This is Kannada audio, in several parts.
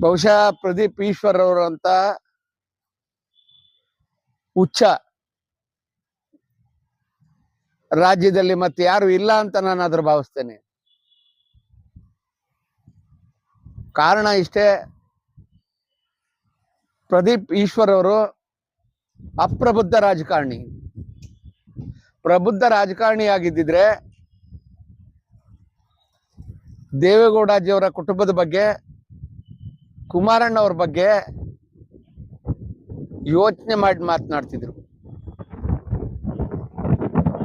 ಬಹುಶಃ ಪ್ರದೀಪ್ ಈಶ್ವರ್ ಅವರಂತ ಹುಚ್ಚ ರಾಜ್ಯದಲ್ಲಿ ಮತ್ತೆ ಯಾರು ಇಲ್ಲ ಅಂತ ನಾನು ಅದ್ರ ಭಾವಿಸ್ತೇನೆ. ಕಾರಣ ಇಷ್ಟೇ, ಪ್ರದೀಪ್ ಈಶ್ವರ್ ಅವರು ಅಪ್ರಬುದ್ಧ ರಾಜಕಾರಣಿ. ಪ್ರಬುದ್ಧ ರಾಜಕಾರಣಿ ಆಗಿದ್ದಿದ್ರೆ ದೇವೇಗೌಡಜಿಯವರ ಕುಟುಂಬದ ಬಗ್ಗೆ, ಕುಮಾರಣ್ಣ ಅವ್ರ ಬಗ್ಗೆ ಯೋಚನೆ ಮಾಡಿ ಮಾತನಾಡ್ತಿದ್ರು.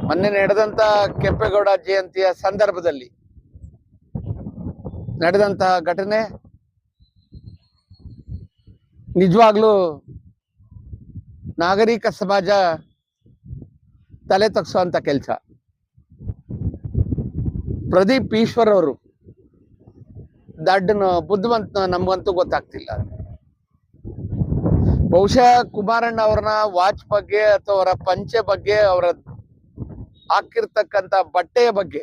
ಮೊನ್ನೆ ನಡೆದಂತ ಕೆಂಪೇಗೌಡ ಜಯಂತಿಯ ಸಂದರ್ಭದಲ್ಲಿ ನಡೆದಂತಹ ಘಟನೆ ನಿಜವಾಗ್ಲೂ ನಾಗರಿಕ ಸಮಾಜ ತಲೆ ತಗ್ಸುವಂತ ಕೆಲಸ. ಪ್ರದೀಪ್ ಈಶ್ವರ್ ಅವರು ದಡ್ಡನೋ ಬುದ್ಧಿವಂತನೋ ನಮ್ಗಂತೂ ಗೊತ್ತಾಗ್ತಿಲ್ಲ. ಬಹುಶಃ ಕುಮಾರಣ್ಣ ಅವ್ರನ್ನ ವಾಚ್ ಬಗ್ಗೆ ಅಥವಾ ಅವರ ಪಂಚೆ ಬಗ್ಗೆ, ಅವರ ಹಾಕಿರ್ತಕ್ಕಂಥ ಬಟ್ಟೆಯ ಬಗ್ಗೆ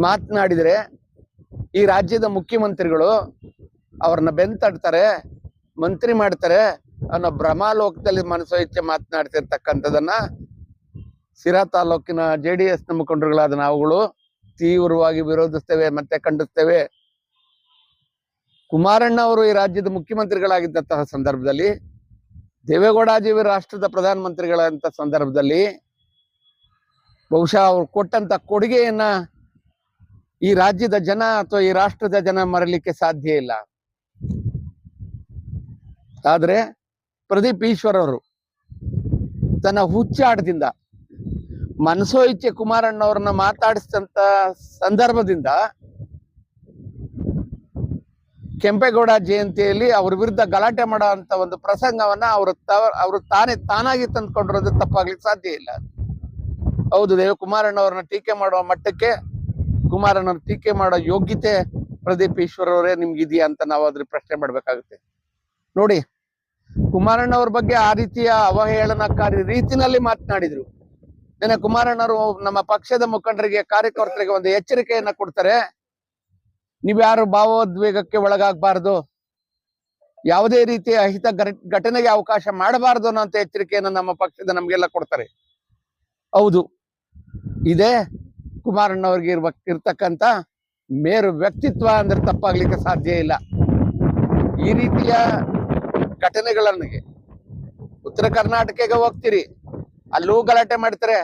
ಮಾತನಾಡಿದ್ರೆ ಈ ರಾಜ್ಯದ ಮುಖ್ಯಮಂತ್ರಿಗಳು ಅವ್ರನ್ನ ಬೆಂತಡ್ತಾರೆ, ಮಂತ್ರಿ ಮಾಡ್ತಾರೆ ಅನ್ನೋ ಭ್ರಮಾಲೋಕದಲ್ಲಿ ಮನಸೋ ಇಚ್ಛೆ ಮಾತನಾಡ್ತಿರ್ತಕ್ಕಂಥದನ್ನ ಸಿರಾ ತಾಲೂಕಿನ JDS ನ ಮುಖಂಡರುಗಳಾದ ನಾವುಗಳು ತೀವ್ರವಾಗಿ ವಿರೋಧಿಸ್ತೇವೆ ಮತ್ತೆ ಖಂಡಿಸ್ತೇವೆ. ಕುಮಾರಣ್ಣ ಅವರು ಈ ರಾಜ್ಯದ ಮುಖ್ಯಮಂತ್ರಿಗಳಾಗಿದ್ದಂತಹ ಸಂದರ್ಭದಲ್ಲಿ, ದೇವೇಗೌಡಜಿಯವರು ರಾಷ್ಟ್ರದ ಪ್ರಧಾನಮಂತ್ರಿಗಳಂತ ಸಂದರ್ಭದಲ್ಲಿ ಬಹುಶಃ ಅವ್ರು ಕೊಟ್ಟಂತ ಕೊಡುಗೆಯನ್ನ ಈ ರಾಜ್ಯದ ಜನ ಅಥವಾ ಈ ರಾಷ್ಟ್ರದ ಜನ ಮರಲಿಕ್ಕೆ ಸಾಧ್ಯ ಇಲ್ಲ. ಆದ್ರೆ ಪ್ರದೀಪ್ ಈಶ್ವರ್ ಅವರು ತನ್ನ ಹುಚ್ಚಾಟದಿಂದ ಮನಸೋ ಇಚ್ಛೆ ಕುಮಾರಣ್ಣ ಅವ್ರನ್ನ ಮಾತಾಡಿಸಿದಂತ ಸಂದರ್ಭದಿಂದ ಕೆಂಪೇಗೌಡ ಜಯಂತಿಯಲ್ಲಿ ಅವ್ರ ವಿರುದ್ಧ ಗಲಾಟೆ ಮಾಡೋ ಅಂತ ಒಂದು ಪ್ರಸಂಗವನ್ನ ಅವರು ತಾನಾಗಿ ತಂದ್ಕೊಂಡಿರೋದು ತಪ್ಪಾಗ್ಲಿಕ್ಕೆ ಸಾಧ್ಯ ಇಲ್ಲ. ಹೌದು, ಕುಮಾರಣ್ಣ ಅವ್ರನ್ನ ಟೀಕೆ ಮಾಡುವ ಮಟ್ಟಕ್ಕೆ, ಕುಮಾರಣ್ಣ ಟೀಕೆ ಮಾಡೋ ಯೋಗ್ಯತೆ ಪ್ರದೀಪ್ ಈಶ್ವರ್ ಅವರೇ ನಿಮ್ಗಿದೆಯಾ ಅಂತ ನಾವು ಅದ್ರ ಪ್ರಶ್ನೆ ಮಾಡ್ಬೇಕಾಗುತ್ತೆ. ನೋಡಿ, ಕುಮಾರಣ್ಣ ಅವ್ರ ಬಗ್ಗೆ ಆ ರೀತಿಯ ಅವಹೇಳನಕಾರಿ ರೀತಿನಲ್ಲಿ ಮಾತನಾಡಿದ್ರು. ನೆನೆ ಕುಮಾರಣ್ಣವರು ನಮ್ಮ ಪಕ್ಷದ ಮುಖಂಡರಿಗೆ, ಕಾರ್ಯಕರ್ತರಿಗೆ ಒಂದು ಎಚ್ಚರಿಕೆಯನ್ನ ಕೊಡ್ತಾರೆ. ನೀವ್ಯಾರು ಭಾವೋದ್ವೇಗಕ್ಕೆ ಒಳಗಾಗಬಾರ್ದು, ಯಾವುದೇ ರೀತಿಯ ಅಹಿತ ಘಟನೆಗೆ ಅವಕಾಶ ಮಾಡಬಾರ್ದು ಅನ್ನೋ ಎಚ್ಚರಿಕೆಯನ್ನ ನಮ್ಮ ಪಕ್ಷದ ನಮ್ಗೆಲ್ಲ ಕೊಡ್ತಾರೆ. ಹೌದು, ಇದೇ ಕುಮಾರಣ್ಣವ್ರಿಗೆ ಇರ್ತಕ್ಕಂಥ ಮೇರು ವ್ಯಕ್ತಿತ್ವ ಅಂದ್ರೆ ತಪ್ಪಾಗ್ಲಿಕ್ಕೆ ಸಾಧ್ಯ ಇಲ್ಲ. ಈ ರೀತಿಯ ಘಟನೆಗಳಿಗೆ ಉತ್ತರ ಕರ್ನಾಟಕಕ್ಕೆ ಹೋಗ್ತೀರಿ, ಅಲ್ಲೂ ಗಲಾಟೆ ಮಾಡ್ತಾರೆ,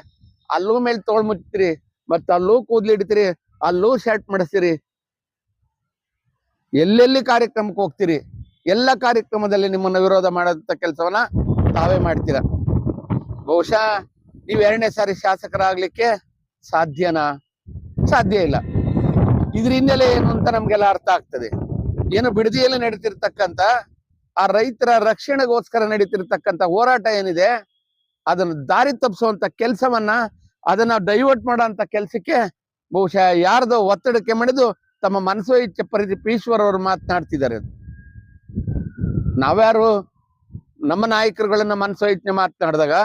ಅಲ್ಲೂ ಮೇಲೆ ತೋಳ್ ಮುಚ್ತೀರಿ, ಮತ್ತ ಅಲ್ಲೂ ಕೂದ್ಲಿಡ್ತೀರಿ, ಅಲ್ಲೂ ಶರ್ಟ್ ಮಾಡಿಸ್ತೀರಿ, ಎಲ್ಲೆಲ್ಲಿ ಕಾರ್ಯಕ್ರಮಕ್ಕೆ ಹೋಗ್ತೀರಿ, ಎಲ್ಲ ಕಾರ್ಯಕ್ರಮದಲ್ಲಿ ನಿಮ್ಮನ್ನ ವಿರೋಧ ಮಾಡೋಂಥ ಕೆಲಸವನ್ನ ತಾವೇ ಮಾಡ್ತೀರ. ಬಹುಶಃ ನೀವು 2ನೇ ಸಾರಿ ಶಾಸಕರಾಗ್ಲಿಕ್ಕೆ ಸಾಧ್ಯನಾ? ಸಾಧ್ಯ ಇಲ್ಲ. ಇದ್ರ ಹಿನ್ನೆಲೆ ಏನು ಅಂತ ನಮ್ಗೆಲ್ಲ ಅರ್ಥ ಆಗ್ತದೆ. ಏನು ಬಿಡದಿಯಲ್ಲಿ ನಡೀತಿರ್ತಕ್ಕಂಥ ಆ ರೈತರ ರಕ್ಷಣೆಗೋಸ್ಕರ ನಡೀತಿರ್ತಕ್ಕಂಥ ಹೋರಾಟ ಏನಿದೆ, ಅದನ್ನು ದಾರಿ ತಪ್ಪಿಸುವಂತ ಕೆಲಸವನ್ನ, ಅದನ್ನ ಡೈವರ್ಟ್ ಮಾಡೋಂಥ ಕೆಲಸಕ್ಕೆ ಬಹುಶಃ ಯಾರ್ದೋ ಒತ್ತಡಕ್ಕೆ ಮಣಿದು ತಮ್ಮ ಮನಸೋ ಇಚ್ಛೆ ಪ್ರದೀಪ್ ಈಶ್ವರ್ ಅವರು ಮಾತನಾಡ್ತಿದ್ದಾರೆ. ನಾವ್ಯಾರು ನಮ್ಮ ನಾಯಕರುಗಳನ್ನ ಮನಸೋ ಇಚ್ಛೆ ಮಾತನಾಡಿದಾಗ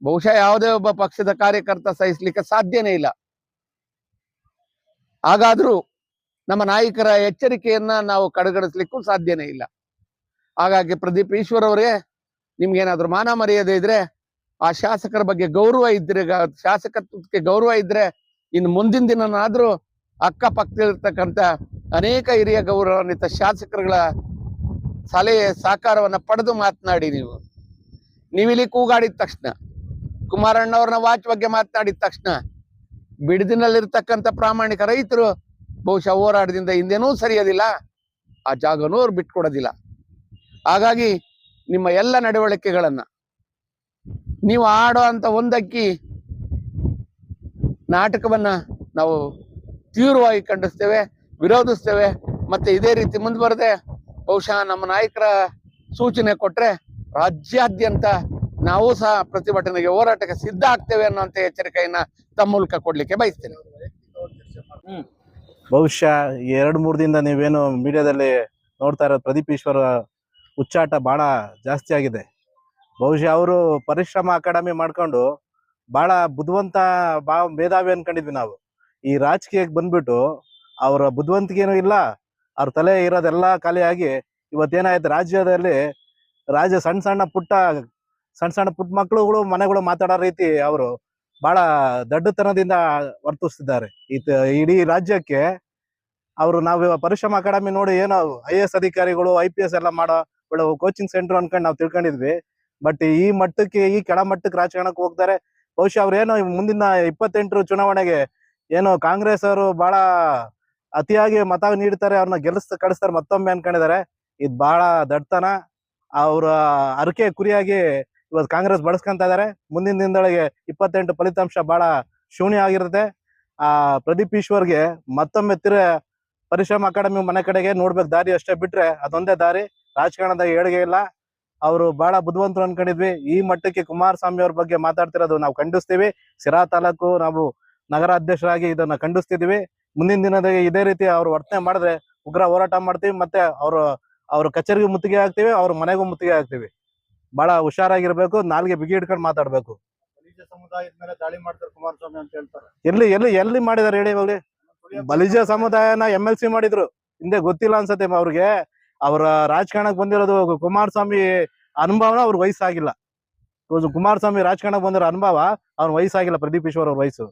ಬಹುಶಃ ಯಾವುದೇ ಒಬ್ಬ ಪಕ್ಷದ ಕಾರ್ಯಕರ್ತ ಸಹಿಸ್ಲಿಕ್ಕೆ ಸಾಧ್ಯನೇ ಇಲ್ಲ. ಹಾಗಾದ್ರೂ ನಮ್ಮ ನಾಯಕರ ಎಚ್ಚರಿಕೆಯನ್ನ ನಾವು ಕಡೆಗಣಿಸ್ಲಿಕ್ಕೂ ಸಾಧ್ಯನೇ ಇಲ್ಲ. ಹಾಗಾಗಿ ಪ್ರದೀಪ್ ಈಶ್ವರ್ ಅವರೇ, ನಿಮ್ಗೇನಾದ್ರೂ ಮಾನ ಮರ್ಯಾದೆ ಇದ್ರೆ, ಆ ಶಾಸಕರ ಬಗ್ಗೆ ಗೌರವ ಇದ್ರೆ, ಶಾಸಕತ್ವಕ್ಕೆ ಗೌರವ ಇದ್ರೆ, ಇನ್ನು ಮುಂದಿನ ದಿನನಾದ್ರೂ ಅಕ್ಕಪಕ್ಕದಲ್ಲಿರ್ತಕ್ಕಂಥ ಅನೇಕ ಹಿರಿಯ ಗೌರವಾನ್ವಿತ ಶಾಸಕರುಗಳ ಸಲಹೆ ಸಹಕಾರವನ್ನ ಪಡೆದು ಮಾತನಾಡಿ. ನೀವಿಲ್ಲಿ ಕೂಗಾಡಿದ ತಕ್ಷಣ, ಕುಮಾರಣ್ಣ ಅವ್ರನ್ನ ವಾಚ್ ಬಗ್ಗೆ ಮಾತನಾಡಿದ ತಕ್ಷಣ, ಬಿಡದಿನಲ್ಲಿರ್ತಕ್ಕಂಥ ಪ್ರಾಮಾಣಿಕ ರೈತರು ಬಹುಶಃ ಹೋರಾಟದಿಂದ ಹಿಂದೇನೂ ಸರಿಯೋದಿಲ್ಲ, ಆ ಜಾಗನೂ ಅವ್ರು ಬಿಟ್ಕೊಡೋದಿಲ್ಲ. ಹಾಗಾಗಿ ನಿಮ್ಮ ಎಲ್ಲ ನಡವಳಿಕೆಗಳನ್ನ, ನೀವು ಆಡೋ ಅಂತ ಒಂದಕ್ಕಿ ನಾಟಕವನ್ನ ನಾವು ತೀವ್ರವಾಗಿ ಖಂಡಿಸ್ತೇವೆ, ವಿರೋಧಿಸ್ತೇವೆ. ಮತ್ತೆ ಇದೇ ರೀತಿ ಮುಂದುವರೆದೆ ಬಹುಶಃ ನಮ್ಮ ನಾಯಕರ ಸೂಚನೆ ಕೊಟ್ರೆ ರಾಜ್ಯಾದ್ಯಂತ ನಾವು ಸಹ ಪ್ರತಿಭಟನೆಗೆ, ಹೋರಾಟಕ್ಕೆ ಸಿದ್ಧ ಆಗ್ತೇವೆ ಅನ್ನೋಂಥ ಎಚ್ಚರಿಕೆಯನ್ನ ತಮ್ಮ ಮೂಲಕ ಕೊಡ್ಲಿಕ್ಕೆ ಬಯಸ್ತೇನೆ. ಬಹುಶಃ 2-3 ದಿನದಿಂದ ನೀವೇನು ಮೀಡಿಯಾದಲ್ಲಿ ನೋಡ್ತಾ ಇರೋದು, ಪ್ರದೀಪ್ ಈಶ್ವರ್ ಹುಚ್ಚಾಟ ಬಹಳ ಜಾಸ್ತಿ ಆಗಿದೆ. ಬಹುಶಃ ಅವರು ಪರಿಶ್ರಮ ಅಕಾಡೆಮಿ ಮಾಡ್ಕೊಂಡು ಬಹಳ ಬುದ್ಧಿವಂತ, ಮೇಧಾವಿ ಅನ್ಕೊಂಡಿದ್ವಿ ನಾವು. ಈ ರಾಜಕೀಯಕ್ಕೆ ಬಂದ್ಬಿಟ್ಟು ಅವರ ಬುದ್ಧಿವಂತಿಕೆನೂ ಇಲ್ಲ, ಅವ್ರ ತಲೆ ಇರೋದೆಲ್ಲ ಖಾಲಿಯಾಗಿ ಇವತ್ತೇನಾಯ್ತು ರಾಜ್ಯದಲ್ಲಿ ಸಣ್ಣ ಸಣ್ಣ ಪುಟ್ಟ ಮಕ್ಕಳುಗಳು ಮನೆಗಳು ಮಾತಾಡೋ ರೀತಿ ಅವರು ಬಹಳ ದಡ್ಡತನದಿಂದ ವರ್ತಿಸ್ತಿದ್ದಾರೆ. ಇಡೀ ರಾಜ್ಯಕ್ಕೆ ಅವರು ನಾವು ಪರಿಶ್ರಮ ಅಕಾಡೆಮಿ ನೋಡಿ ಏನೋ IAS ಅಧಿಕಾರಿಗಳು IPS ಎಲ್ಲ ಮಾಡೋ ಒಳ್ಳೆ ಕೋಚಿಂಗ್ ಸೆಂಟರ್ ಅನ್ಕೊಂಡು ನಾವು ತಿಳ್ಕೊಂಡಿದ್ವಿ. ಬಟ್ ಈ ಮಟ್ಟಕ್ಕೆ, ಈ ಕೆಳ ಮಟ್ಟಕ್ಕೆ ರಾಜಕಾರಣಕ್ಕೆ ಹೋಗ್ತಾರೆ. ಬಹುಶಃ ಅವ್ರೇನೋ ಮುಂದಿನ 28 ಚುನಾವಣೆಗೆ ಏನೋ ಕಾಂಗ್ರೆಸ್ ಅವರು ಬಹಳ ಅತಿಯಾಗಿ ಮತ ನೀಡ್ತಾರೆ, ಅವ್ರನ್ನ ಕಳಿಸ್ತಾರೆ ಮತ್ತೊಮ್ಮೆ ಅನ್ಕೊಂಡಿದ್ದಾರೆ. ಇದು ಬಹಳ ದಡ್ತನ. ಅವ್ರ ಅರಕೆ ಕುರಿಯಾಗಿ ಇವತ್ತು ಕಾಂಗ್ರೆಸ್ ಬಳಸ್ಕೊಂತ ಇದಾರೆ. ಮುಂದಿನ ದಿನದೊಳಗೆ 28 ಫಲಿತಾಂಶ ಬಹಳ ಶೂನ್ಯ ಆಗಿರುತ್ತೆ. ಪ್ರದೀಪ್ ಈಶ್ವರ್ಗೆ ಮತ್ತೊಮ್ಮೆ ಪರಿಶ್ರಮ ಅಕಾಡೆಮಿ ಮನೆ ಕಡೆಗೆ ನೋಡ್ಬೇಕು ದಾರಿ ಅಷ್ಟೇ, ಬಿಟ್ರೆ ಅದೊಂದೇ ದಾರಿ. ರಾಜಕಾರಣದಾಗ ಏಳಿಗೆ ಇಲ್ಲ. ಅವರು ಬಹಳ ಬುದ್ಧಿವಂತರು ಅನ್ಕೊಂಡಿದ್ವಿ. ಈ ಮಟ್ಟಕ್ಕೆ ಕುಮಾರಸ್ವಾಮಿ ಅವ್ರ ಬಗ್ಗೆ ಮಾತಾಡ್ತಿರೋದು ನಾವು ಖಂಡಿಸ್ತೀವಿ. ಸಿರಾ ತಾಲೂಕು ನಾವು ನಗರ ಅಧ್ಯಕ್ಷರಾಗಿ ಇದನ್ನ ಖಂಡಿಸ್ತಿದೀವಿ. ಮುಂದಿನ ದಿನದಾಗ ಇದೇ ರೀತಿ ಅವ್ರು ವರ್ತನೆ ಮಾಡಿದ್ರೆ ಉಗ್ರ ಹೋರಾಟ ಮಾಡ್ತೀವಿ. ಮತ್ತೆ ಅವ್ರ ಕಚೇರಿಗೂ ಮುತ್ತಿಗೆ ಹಾಕ್ತಿವಿ, ಅವ್ರ ಮನೆಗೂ ಮುತ್ತಿಗೆ ಹಾಕ್ತಿವಿ. ಬಹಳ ಹುಷಾರಾಗಿರ್ಬೇಕು, ನಾಲ್ಗೆ ಬಿಗಿ ಹಿಡ್ಕೊಂಡು ಮಾತಾಡ್ಬೇಕು. ಸಮುದಾಯದ ಮೇಲೆ ದಾಳಿ ಮಾಡ್ತಾರೆ ಕುಮಾರಸ್ವಾಮಿ ಅಂತ ಹೇಳ್ತಾರೆ. ಎಲ್ಲಿ ಮಾಡಿದಾರೆ ಹೇಳಿ ಇವಾಗ? ಬಲಿಜ ಸಮುದಾಯನ MLC ಮಾಡಿದ್ರು, ಹಿಂದೆ ಗೊತ್ತಿಲ್ಲ ಅನ್ಸತ್ತೆ ಅವ್ರಿಗೆ. ಅವ್ರ ರಾಜಕಾರಣಕ್ಕೆ ಬಂದಿರೋದು ಕುಮಾರಸ್ವಾಮಿ ಅನುಭವನ ಅವ್ರ ವಯಸ್ಸಾಗಿಲ್ಲ. ಕುಮಾರಸ್ವಾಮಿ ರಾಜಕಾರಣಕ್ಕೆ ಬಂದಿರೋ ಅನುಭವ ಅವ್ರ ವಯಸ್ಸಾಗಿಲ್ಲ, ಪ್ರದೀಪ್ ಈಶ್ವರ್ ಅವ್ರ ವಯಸ್ಸು.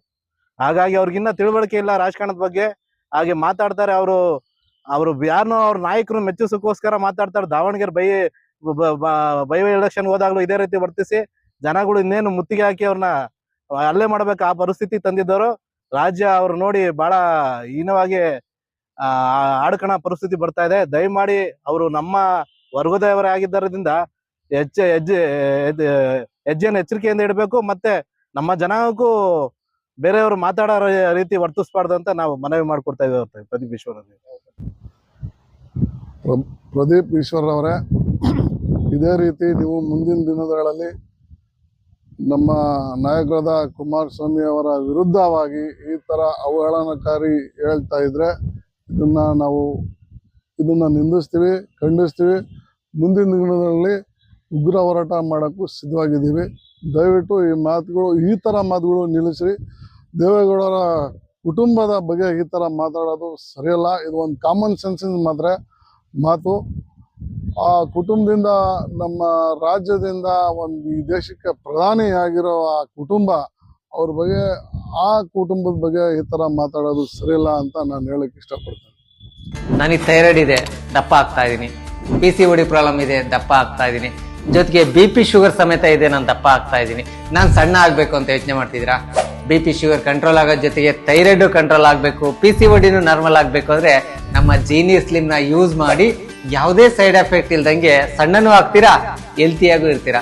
ಹಾಗಾಗಿ ಅವ್ರಿಗಿನ್ನ ತಿಳುವಳಿಕೆ ಇಲ್ಲ ರಾಜಕಾರಣದ ಬಗ್ಗೆ. ಹಾಗೆ ಮಾತಾಡ್ತಾರೆ ಅವರು ಯಾರನ್ನೋ ಅವ್ರ ನಾಯಕರು ಮೆಚ್ಚಿಸೋಕ್ಕೋಸ್ಕರ ಮಾತಾಡ್ತಾರೆ. ದಾವಣಗೆರೆ ಬೈ ಎಲೆಕ್ಷನ್ ಹೋದಾಗ್ಲೂ ಇದೇ ರೀತಿ ವರ್ತಿಸಿ ಜನಗಳು ಇನ್ನೇನು ಮುತ್ತಿಗೆ ಹಾಕಿ ಅವ್ರನ್ನ ಅಲ್ಲೇ ಮಾಡ್ಬೇಕು ಆ ಪರಿಸ್ಥಿತಿ ತಂದಿದ್ದವರು. ರಾಜ್ಯ ಅವ್ರು ನೋಡಿ ಬಹಳ ಹೀನವಾಗಿ ಆಡ್ಕಣ ಪರಿಸ್ಥಿತಿ ಬರ್ತಾ ಇದೆ. ದಯಮಾಡಿ ಅವರು ನಮ್ಮ ವರ್ಗದವರೇ ಆಗಿದ್ದರಿಂದ ಹೆಜ್ಜೆಯನ್ನು ಎಚ್ಚರಿಕೆಯಿಂದ ಇಡಬೇಕು. ಮತ್ತೆ ನಮ್ಮ ಜನಾಂಗಕ್ಕೂ ಬೇರೆಯವರು ಮಾತಾಡೋ ರೀತಿ ವರ್ತಿಸ್ಬಾರ್ದು ಅಂತ ನಾವು ಮನವಿ ಮಾಡ್ಕೊಡ್ತಾ ಇದ್ದೇವೆ. ಪ್ರದೀಪ್ ಈಶ್ವರ್ ಪ್ರದೀಪ್ ಈಶ್ವರ್ ಅವರೇ, ಇದೇ ರೀತಿ ನೀವು ಮುಂದಿನ ದಿನಗಳಲ್ಲಿ ನಮ್ಮ ನಾಯಕರಾದ ಕುಮಾರಸ್ವಾಮಿ ಅವರ ವಿರುದ್ಧವಾಗಿ ಈ ತರ ಅವಹೇಳನಕಾರಿ ಹೇಳ್ತಾ ಇದ್ರೆ ಇದನ್ನ ನಿಂದಿಸ್ತೀವಿ, ಖಂಡಿಸ್ತೀವಿ. ಮುಂದಿನ ದಿನಗಳಲ್ಲಿ ಉಗ್ರ ಹೋರಾಟ ಮಾಡೋಕ್ಕೂ ಸಿದ್ಧವಾಗಿದ್ದೀವಿ. ದಯವಿಟ್ಟು ಈ ಥರ ಮಾತುಗಳು ನಿಲ್ಲಿಸಿ. ದೇವೇಗೌಡರ ಕುಟುಂಬದ ಬಗ್ಗೆ ಈ ಥರ ಮಾತಾಡೋದು ಸರಿಯಲ್ಲ. ಇದು ಒಂದು ಕಾಮನ್ ಸೆನ್ಸಿನ ಮಾತು. ಆ ಕುಟುಂಬದಿಂದ, ನಮ್ಮ ರಾಜ್ಯದಿಂದ ಈ ದೇಶಕ್ಕೆ ಪ್ರಧಾನಿಯಾಗಿರೋ ಆ ಕುಟುಂಬ, ಅವ್ರ ಬಗ್ಗೆ, ಆ ಕುಟುಂಬದ ಬಗ್ಗೆ ಈ ಥರ ಮಾತಾಡೋದು ಸರಿಯಲ್ಲ ಅಂತ ನಾನು ಹೇಳಕ್ಕೆ ಇಷ್ಟಪಡ್ತೇನೆ. ನನಗೆ ಥೈರಾಯ್ಡ್ ಇದೆ, ದಪ್ಪ ಆಗ್ತಾ ಇದ್ದೀನಿ. PCOD ಪ್ರಾಬ್ಲಮ್ ಇದೆ, ದಪ್ಪ ಆಗ್ತಾ ಇದ್ದೀನಿ. ಜೊತೆಗೆ BP ಶುಗರ್ ಸಮೇತ ಇದೆ, ನಾನು ದಪ್ಪ ಆಗ್ತಾ ಇದ್ದೀನಿ. ನಾನು ಸಣ್ಣ ಆಗ್ಬೇಕು ಅಂತ ಯೋಚನೆ ಮಾಡ್ತಿದ್ದೀರಾ? BP ಶುಗರ್ ಕಂಟ್ರೋಲ್ ಆಗೋದ್ ಜೊತೆಗೆ ಥೈರಾಯ್ಡ್ ಕಂಟ್ರೋಲ್ ಆಗ್ಬೇಕು, PCODನೂ ನಾರ್ಮಲ್ ಆಗ್ಬೇಕು ಅಂದ್ರೆ ನಮ್ಮ ಜೀನಿಯರ್ ಸ್ಲಿಮ್ ನ ಯೂಸ್ ಮಾಡಿ ಯಾವುದೇ ಸೈಡ್ ಎಫೆಕ್ಟ್ ಇಲ್ದಂಗೆ ಸಣ್ಣನೂ ಆಗ್ತೀರಾ, ಹೆಲ್ತಿಯಾಗೂ ಇರ್ತೀರಾ.